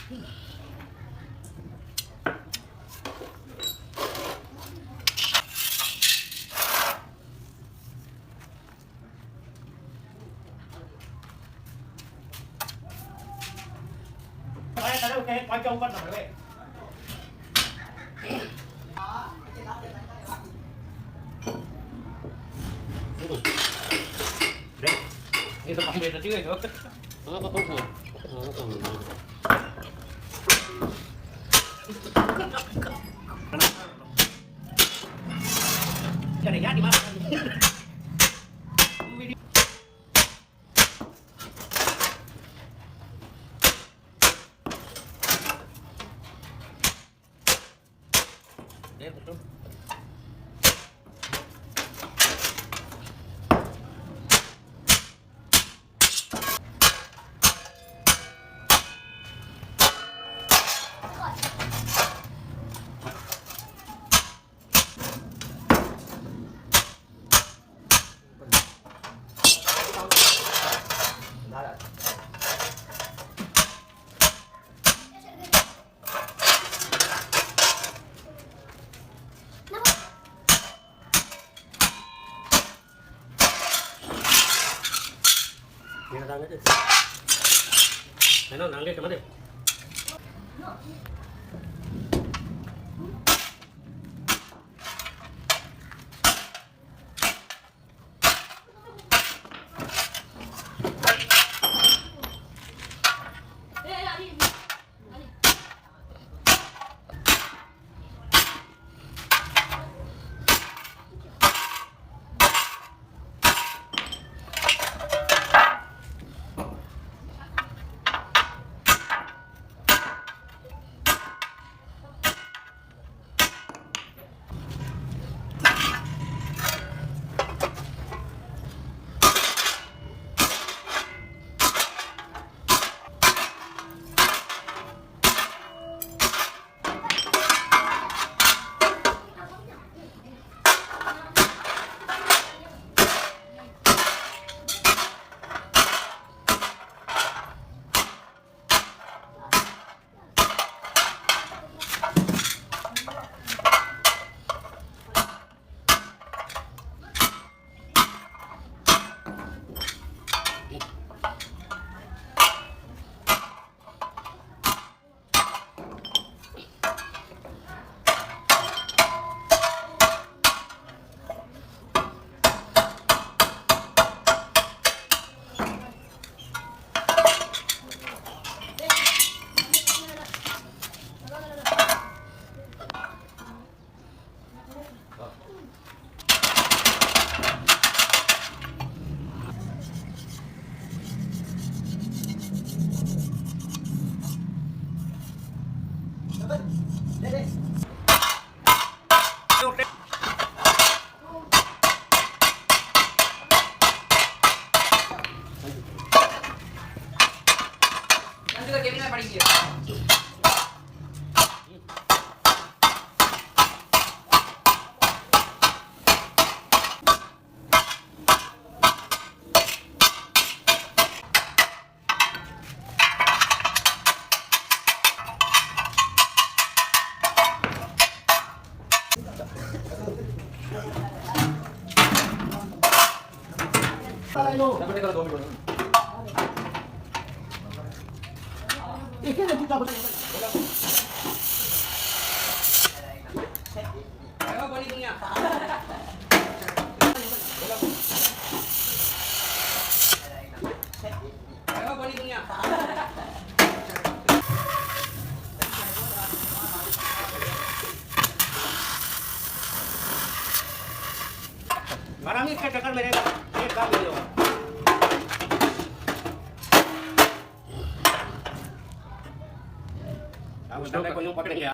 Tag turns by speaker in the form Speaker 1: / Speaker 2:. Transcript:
Speaker 1: Okay, coi trông con rồi vậy. Đấy, ini tempat beda juga itu. Jadi di mana? Đấy, betul. Ini datang aja. Neno, nangge kemana?
Speaker 2: Dapat kalau 2 minggu. Ini kita dapat. Ayo balik punya. Ayo balik punya.
Speaker 1: Marami katakan mereka, kami loh. Tapos tatay ko yung papel niya.